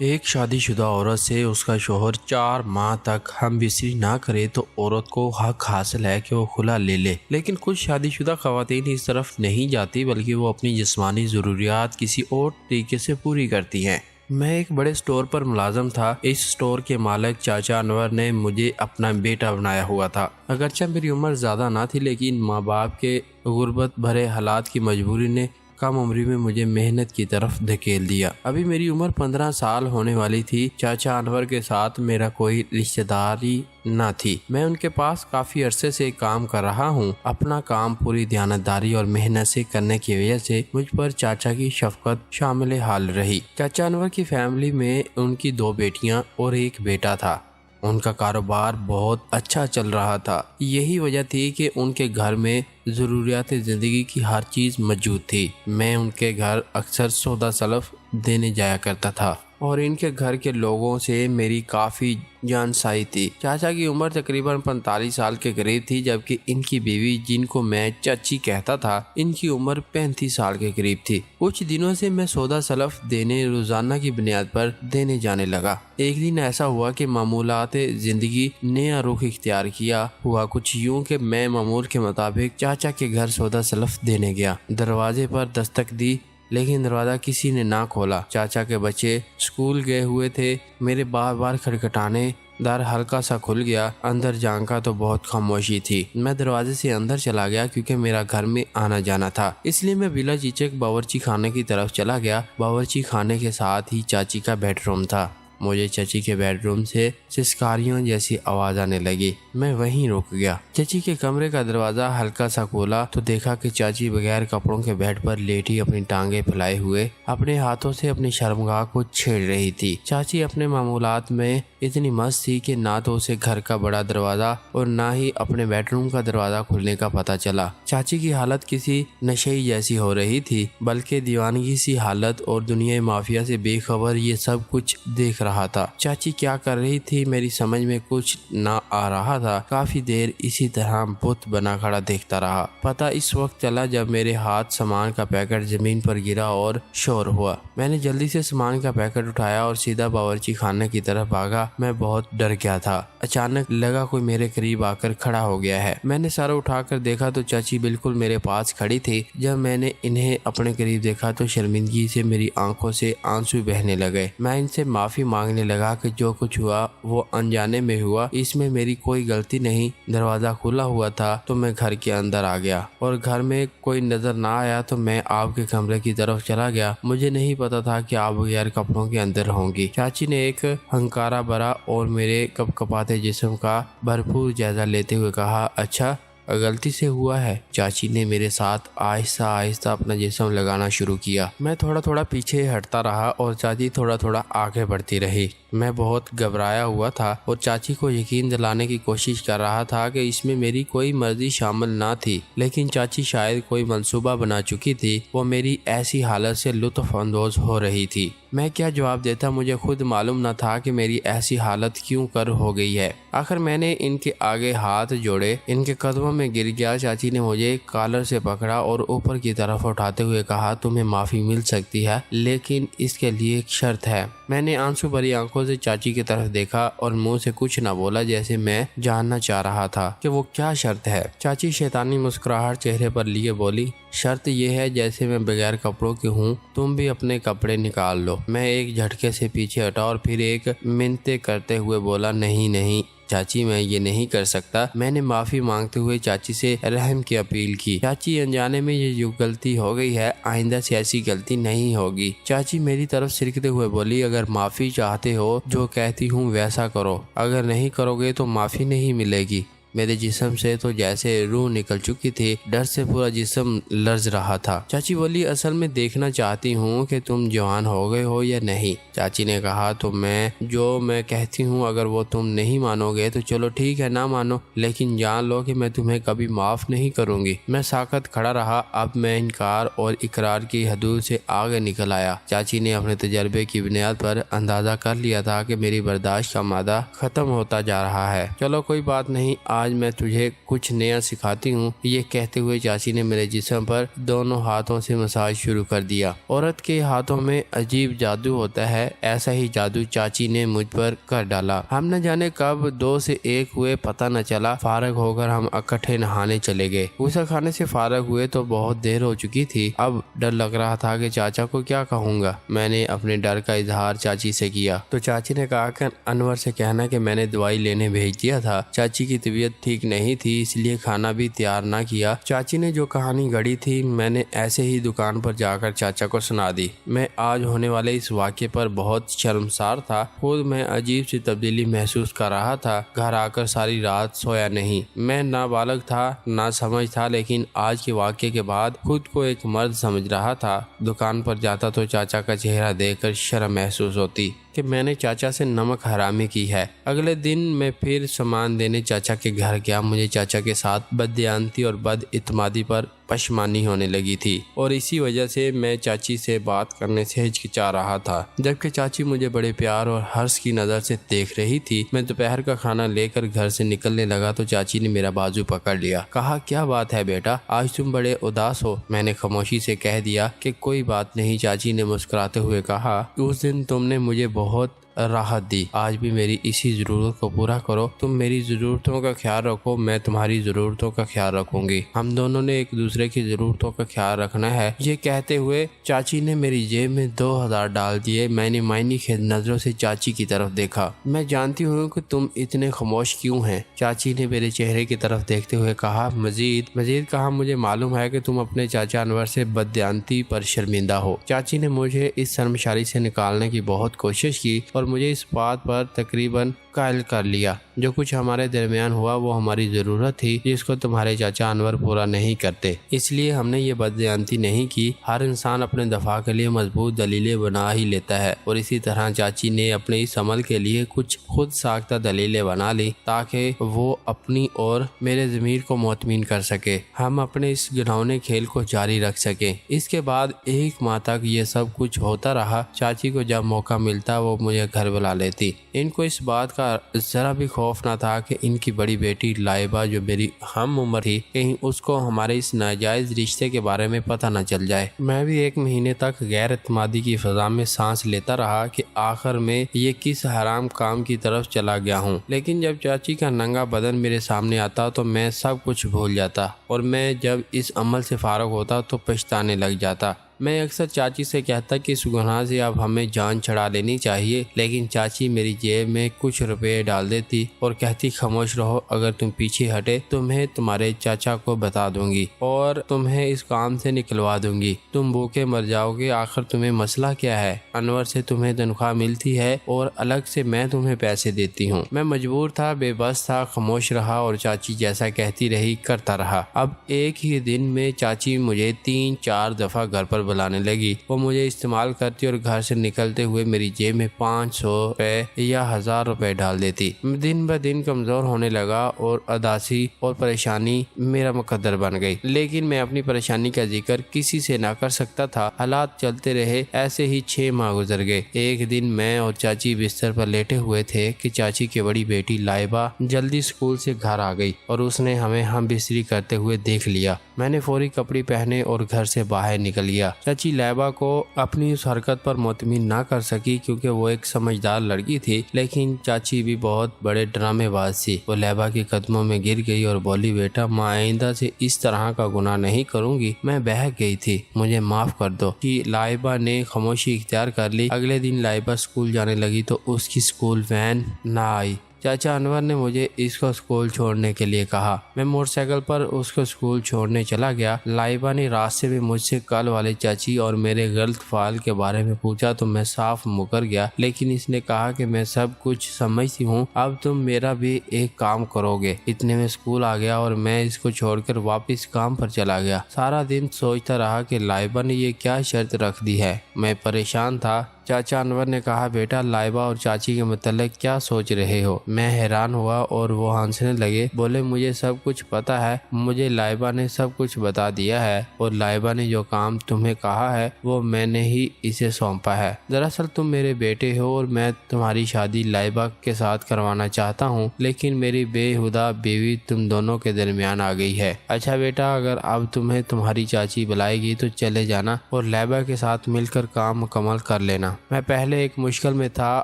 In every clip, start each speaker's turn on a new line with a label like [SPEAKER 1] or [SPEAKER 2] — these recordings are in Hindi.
[SPEAKER 1] एक शादीशुदा औरत से उसका शोहर 4 माह तक हम बिस्तरी ना करे तो औरत को हक हासिल है कि वो खुला ले ले। लेकिन कुछ शादीशुदा खवातीन इस तरफ नहीं जाती, बल्कि वो अपनी जिस्मानी ज़रूरियात किसी और तरीके से पूरी करती हैं। मैं एक बड़े स्टोर पर मुलाजम था। इस स्टोर के मालिक चाचा अनवर ने मुझे अपना बेटा बनाया हुआ था। अगरचे मेरी उम्र ज़्यादा ना थी, लेकिन माँ बाप के गुर्बत भरे हालात की मजबूरी ने कम उम्री में मुझे मेहनत की तरफ धकेल दिया। अभी मेरी उम्र 15 साल होने वाली थी। चाचा अनवर के साथ मेरा कोई रिश्तेदारी न थी। मैं उनके पास काफी अरसे से काम कर रहा हूँ। अपना काम पूरी ध्यानदारी और मेहनत से करने की वजह से मुझ पर चाचा की शफकत शामिल हाल रही। चाचा अनवर की फैमिली में उनकी 2 बेटियां और एक बेटा था। उनका कारोबार बहुत अच्छा चल रहा था। यही वजह थी कि उनके घर में ज़रूरियात ज़िंदगी की हर चीज़ मौजूद थी। मैं उनके घर अक्सर सौदा सलफ देने जाया करता था और इनके घर के लोगों से मेरी काफ़ी जानसाई थी। चाचा की उम्र तकरीबन 45 साल के करीब थी, जबकि इनकी बीवी, जिनको मैं चाची कहता था, इनकी उम्र 35 साल के करीब थी। कुछ दिनों से मैं सौदा सलफ देने रोजाना की बुनियाद पर देने जाने लगा। एक दिन ऐसा हुआ कि मामूलात जिंदगी नया रुख इख्तियार किया। हुआ कुछ यूं कि मैं मामूल के मुताबिक चाचा के घर सौदा सलफ देने गया। दरवाजे पर दस्तक दी, लेकिन दरवाज़ा किसी ने ना खोला। चाचा के बच्चे स्कूल गए हुए थे। मेरे बार बार खटखटाने दर हल्का सा खुल गया। अंदर झांका तो बहुत खामोशी थी। मैं दरवाजे से अंदर चला गया क्योंकि मेरा घर में आना जाना था, इसलिए मैं बिला झिझक बावर्ची खाने की तरफ चला गया। बावर्ची खाने के साथ ही चाची का बेडरूम था। मुझे चाची के बेडरूम से सिसकारियों जैसी आवाज आने लगी। मैं वहीं रुक गया। चाची के कमरे का दरवाजा हल्का सा खोला तो देखा कि चाची बगैर कपड़ों के बेड पर लेटी अपनी टांगे फैलाए हुए अपने हाथों से अपनी शर्मगाह को छेड़ रही थी। चाची अपने मामूलात में इतनी मस्त थी कि ना तो उसे घर का बड़ा दरवाजा और ना ही अपने बेडरूम का दरवाजा खुलने का पता चला। चाची की हालत किसी नशे जैसी हो रही थी, बल्कि दीवानगी सी हालत, और दुनिया माफिया से बेखबर ये सब कुछ देख रहा था। चाची क्या कर रही थी मेरी समझ में कुछ ना आ रहा था। काफी देर इसी तरह बुत बना खड़ा देखता रहा। पता इस वक्त चला जब मेरे हाथ सामान का पैकेट जमीन पर गिरा और शोर हुआ। मैंने जल्दी से सामान का पैकेट उठाया और सीधा बावर्ची खाने की तरफ भागा। मैं बहुत डर गया था। अचानक लगा कोई मेरे करीब आकर खड़ा हो गया है। मैंने सर उठाकर देखा तो चाची बिल्कुल मेरे पास खड़ी थी। जब मैंने इन्हें अपने करीब देखा तो शर्मिंदगी से मेरी आंखों से आंसू बहने लगे। मैं इनसे माफी मांगने लगा कि जो कुछ हुआ वो अनजाने में हुआ, इसमें मेरी कोई गलती नहीं। दरवाजा खुला हुआ था तो मैं घर के अंदर आ गया और घर में कोई नजर ना आया तो मैं आपके कमरे की तरफ चला गया। मुझे नहीं पता था कि आप बगैर कपड़ों के अंदर होंगी। चाची ने एक हंकारा भरा और मेरे कपकपाते जिस्म का भरपूर जायजा लेते हुए कहा, अच्छा गलती से हुआ है। चाची ने मेरे साथ आहिस्ता आहिस्ता अपना जिस्म लगाना शुरू किया। मैं थोड़ा थोड़ा पीछे हटता रहा और चाची थोड़ा थोड़ा आगे बढ़ती रही। मैं बहुत घबराया हुआ था और चाची को यकीन दिलाने की कोशिश कर रहा था कि इसमें मेरी कोई मर्जी शामिल ना थी, लेकिन चाची शायद कोई मंसूबा बना चुकी थी। वो मेरी ऐसी हालत से लुत्फ अंदोज हो रही थी। मैं क्या जवाब देता मुझे खुद मालूम न था कि मेरी ऐसी हालत क्यों कर हो गई है। आखिर मैंने इनके आगे हाथ जोड़े, इनके कदमों में गिर गया। चाची ने मुझे कॉलर से पकड़ा और ऊपर की तरफ उठाते हुए कहा, तुम्हें माफी मिल सकती है, लेकिन इसके लिए एक शर्त है। मैंने आंसू भरी आंखों से चाची की तरफ देखा और मुंह से कुछ न बोला, जैसे मैं जानना चाह रहा था कि वो क्या शर्त है। चाची शैतानी मुस्कुराहट चेहरे पर लिए बोली, शर्त यह है जैसे मैं बगैर कपड़ों की हूँ, तुम भी अपने कपड़े निकाल लो। मैं एक झटके से पीछे हटा और फिर एक मिन्नतें करते हुए बोला, नहीं नहीं चाची, मैं ये नहीं कर सकता। मैंने माफी मांगते हुए चाची से रहम की अपील की। चाची, अनजाने में ये जो गलती हो गई है, आइंदा से ऐसी गलती नहीं होगी। चाची मेरी तरफ सिरकते हुए बोली, अगर माफी चाहते हो जो कहती हूँ वैसा करो, अगर नहीं करोगे तो माफी नहीं मिलेगी। मेरे जिस्म से तो जैसे रूह निकल चुकी थी। डर से पूरा जिस्म लर्ज रहा था। चाची बोली, असल में देखना चाहती हूँ कि तुम जवान हो गए हो या नहीं। चाची ने कहा, तो मैं कहती हूँ अगर वो तुम नहीं मानोगे तो चलो ठीक है, ना मानो, लेकिन जान लो कि मैं तुम्हें कभी माफ नहीं करूँगी। मैं साकत खड़ा रहा। अब मैं इनकार और इकरार की हदूद से आगे निकल आया। चाची ने अपने तजर्बे की बुनियाद पर अंदाजा कर लिया था कि मेरी बर्दाश्त का मादा खत्म होता जा रहा है। चलो कोई बात नहीं, आज मैं तुझे कुछ नया सिखाती हूँ। ये कहते हुए चाची ने मेरे जिस्म पर दोनों हाथों से मसाज शुरू कर दिया। औरत के हाथों में अजीब जादू होता है, ऐसा ही जादू चाची ने मुझ पर कर डाला। हम न जाने कब 2 से 1 हुए, पता न चला। फारग होकर हम इकट्ठे नहाने चले गए। गुस्सा खाने से फारग हुए तो बहुत देर हो चुकी थी। अब डर लग रहा था कि चाचा को क्या कहूँगा। मैंने अपने डर का इजहार चाची से किया तो चाची ने कहा कि अनवर से कहना कि मैंने दवाई लेने भेज दिया था। चाची की तबीयत ठीक नहीं थी, इसलिए खाना भी तैयार ना किया। चाची ने जो कहानी गढ़ी थी मैंने ऐसे ही दुकान पर जाकर चाचा को सुना दी। मैं आज होने वाले इस वाक़े पर बहुत शर्मसार था। खुद मैं अजीब सी तब्दीली महसूस कर रहा था। घर आकर सारी रात सोया नहीं। मैं नाबालग था, ना समझ था, लेकिन आज के वाक़े के बाद खुद को एक मर्द समझ रहा था। दुकान पर जाता तो चाचा का चेहरा देखकर शर्म महसूस होती कि मैंने चाचा से नमक हरामी की है। अगले दिन मैं फिर सामान देने चाचा के घर गया। मुझे चाचा के साथ बददियानती और बदइत्मादी पर पशमानी होने लगी थी और इसी वजह से मैं चाची से बात करने से हिचकिचा रहा था, जबकि चाची मुझे बड़े प्यार और हर्ष की नज़र से देख रही थी। मैं दोपहर का खाना लेकर घर से निकलने लगा तो चाची ने मेरा बाजू पकड़ लिया। कहा, क्या बात है बेटा, आज तुम बड़े उदास हो। मैंने खामोशी से कह दिया कि कोई बात नहीं। चाची ने मुस्कुराते हुए कहा, उस दिन तुमने मुझे बहुत राहत दी। आज भी मेरी इसी ज़रूरत को पूरा करो। तुम मेरी ज़रूरतों का ख्याल रखो, मैं तुम्हारी ज़रूरतों का ख्याल रखूंगी। हम दोनों ने एक दूसरे की ज़रूरतों का ख्याल रखना है। ये कहते हुए चाची ने मेरी जेब में 2000 डाल दिए। मैंने मायनी खेद नज़रों से चाची की तरफ देखा। मैं जानती हूँ कि तुम इतने खामोश क्यों हैं। चाची ने मेरे चेहरे की तरफ देखते हुए कहा, मजीद कहा, मुझे मालूम है कि तुम अपने चाचा अनवर से बददियानती पर शर्मिंदा हो। चाची ने मुझे इस शर्मशारी से निकालने की बहुत कोशिश की और मुझे इस बात पर तकरीबन कायल कर लिया। जो कुछ हमारे दरमियान हुआ वो हमारी ज़रूरत थी, जिसको तुम्हारे चाचा अनवर पूरा नहीं करते, इसलिए हमने ये बददियानती नहीं की। हर इंसान अपने दफा के लिए मजबूत दलीलें बना ही लेता है और इसी तरह चाची ने अपने इस अमल के लिए कुछ खुद साख्ता दलीलें बना ली ताकि वो अपनी और मेरे ज़मीर को मुतमिन कर सके, हम अपने इस घिनौने खेल को जारी रख सके। इसके बाद 1 माह तक ये सब कुछ होता रहा। चाची को जब मौका मिलता वो मुझे घर बुला लेती। इनको इस बात का जरा भी खौफ न था कि इनकी बड़ी बेटी लाइबा, जो मेरी हम उम्र थी, कहीं उसको हमारे इस नाजायज रिश्ते के बारे में पता न चल जाए। मैं भी 1 महीने तक गैर एतमादी की फजा में सांस लेता रहा कि आखिर में ये किस हराम काम की तरफ चला गया हूँ। लेकिन जब चाची का नंगा बदन मेरे सामने आता तो मैं सब कुछ भूल जाता और मैं जब इस अमल से फारग होता तो पछताने लग जाता। मैं अक्सर चाची से कहता कि इस गुनाह से अब हमें जान छड़ा लेनी चाहिए, लेकिन चाची मेरी जेब में कुछ रुपए डाल देती और कहती, खामोश रहो, अगर तुम पीछे हटे तो मैं तुम्हारे चाचा को बता दूंगी और तुम्हें इस काम से निकलवा दूंगी। तुम भूखे मर जाओगे। आखिर तुम्हें मसला क्या है? अनवर से तुम्हें तनख्वाह मिलती है और अलग से मैं तुम्हें पैसे देती हूँ। मैं मजबूर था, बेबस था, खामोश रहा और चाची जैसा कहती रही करता रहा। अब एक ही दिन में चाची मुझे 3-4 दफा घर पर बुलाने लगी। वो मुझे इस्तेमाल करती और घर से निकलते हुए मेरी जेब में 500 रुपए या 1000 रुपए डाल देती। दिन ब दिन कमजोर होने लगा और उदासी और परेशानी मेरा मुकद्दर बन गई, लेकिन मैं अपनी परेशानी का जिक्र किसी से ना कर सकता था। हालात चलते रहे। ऐसे ही 6 माह गुजर गए। एक दिन मैं और चाची बिस्तर पर लेटे हुए थे कि चाची की बड़ी बेटी लाइबा जल्दी स्कूल से घर आ गई और उसने हमें हम बिस्तरी करते हुए देख लिया। मैंने फौरी कपड़े पहने और घर से बाहर निकल गया। चाची लाइबा को अपनी उस हरकत पर मुतमिन ना कर सकी क्योंकि वो एक समझदार लड़की थी, लेकिन चाची भी बहुत बड़े ड्रामेबाज थी। वो लाइबा के कदमों में गिर गई और बोली, बेटा मैं आइंदा से इस तरह का गुनाह नहीं करूंगी। मैं बहक गई थी, मुझे माफ कर दो। कि लाइबा ने खामोशी इख्तियार कर ली। अगले दिन लाइबा स्कूल जाने लगी तो उसकी स्कूल वैन ना आई। चाचा अनवर ने मुझे इसको स्कूल छोड़ने के लिए कहा। मैं मोटरसाइकिल पर उसको स्कूल छोड़ने चला गया। लाइबा ने रास्ते में मुझसे कल वाले चाची और मेरे गलत फाल के बारे में पूछा तो मैं साफ मुकर गया, लेकिन इसने कहा कि मैं सब कुछ समझती हूँ, अब तुम मेरा भी एक काम करोगे। इतने में स्कूल आ गया और मैं इसको छोड़कर वापस काम पर चला गया। सारा दिन सोचता रहा कि लाइबा ने ये क्या शर्त रख दी है। मैं परेशान था। चाचा अनवर ने कहा, बेटा लाइबा और चाची के मतलब क्या सोच रहे हो? मैं हैरान हुआ और वो हंसने लगे। बोले, मुझे सब कुछ पता है, मुझे लाइबा ने सब कुछ बता दिया है और लाइबा ने जो काम तुम्हें कहा है वो मैंने ही इसे सौंपा है। दरअसल तुम मेरे बेटे हो और मैं तुम्हारी शादी लाइबा के साथ करवाना चाहता हूँ, लेकिन मेरी बेहुदा बीवी तुम दोनों के दरमियान आ गई है। अच्छा बेटा, अगर अब तुम्हें तुम्हारी चाची बुलाएगी तो चले जाना और लाइबा के साथ मिलकर काम मुकम्मल कर लेना। मैं पहले एक मुश्किल में था,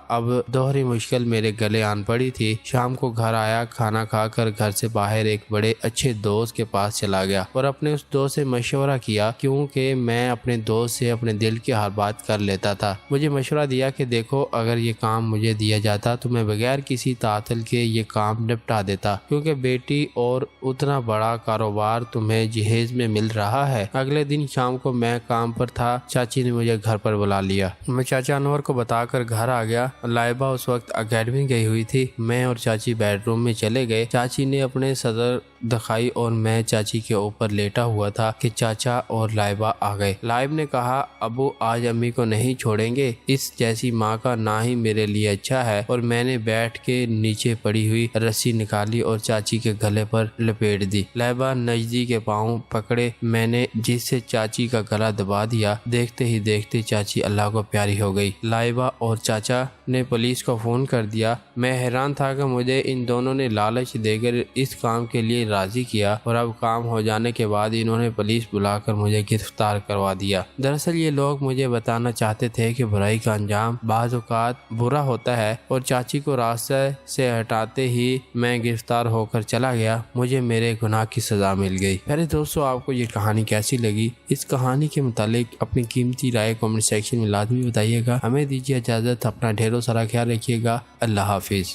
[SPEAKER 1] अब दोहरी मुश्किल मेरे गले आन पड़ी थी। शाम को घर आया, खाना खाकर घर से बाहर एक बड़े अच्छे दोस्त के पास चला गया और अपने उस दोस्त से मशवरा किया, क्योंकि मैं अपने दोस्त से अपने दिल की हर बात कर लेता था। मुझे मशवरा दिया कि देखो, अगर ये काम मुझे दिया जाता तो मैं बगैर किसी तातल के ये काम निपटा देता, क्योंकि बेटी और उतना बड़ा कारोबार तुम्हें जहेज में मिल रहा है। अगले दिन शाम को मैं काम पर था, चाची ने मुझे घर पर बुला लिया। मैं चाचा अनवर को बताकर घर आ गया। लाइबा उस वक्त अकेडमी गई हुई थी। मैं और चाची बेडरूम में चले गए। चाची ने अपने सदर दिखाई और मैं चाची के ऊपर लेटा हुआ था कि चाचा और लाइबा आ गए। लाइब ने कहा, अबू आज अम्मी को नहीं छोड़ेंगे, इस जैसी माँ का ना ही मेरे लिए अच्छा है। और मैंने बैठ के नीचे पड़ी हुई रस्सी निकाली और चाची के गले पर लपेट दी। लाइबा नजदी के पाँव पकड़े मैंने, जिससे चाची का गला दबा दिया। देखते ही देखते चाची अल्लाह को प्यारी हो गई। लाइबा और चाचा ने पुलिस को फोन कर दिया। मैं हैरान था कि मुझे इन दोनों ने लालच देकर इस काम के लिए राजी किया और अब काम हो जाने के बाद इन्होंने पुलिस बुलाकर मुझे गिरफ्तार करवा दिया। दरअसल ये लोग मुझे बताना चाहते थे कि बुराई का अंजाम बाज़ औक़ात बुरा होता है और चाची को रास्ते से हटाते ही मैं गिरफ्तार होकर चला गया। मुझे मेरे गुनाह की सज़ा मिल गई। प्यारे दोस्तों, आपको ये कहानी कैसी लगी? इस कहानी के मुतालिक अपनी कीमती राय कमेंट सेक्शन में लाजमी बताइएगा। हमें दीजिए इजाज़त, अपना ढेरों सारा ख्याल रखिएगा। अल्लाह हाफिज़।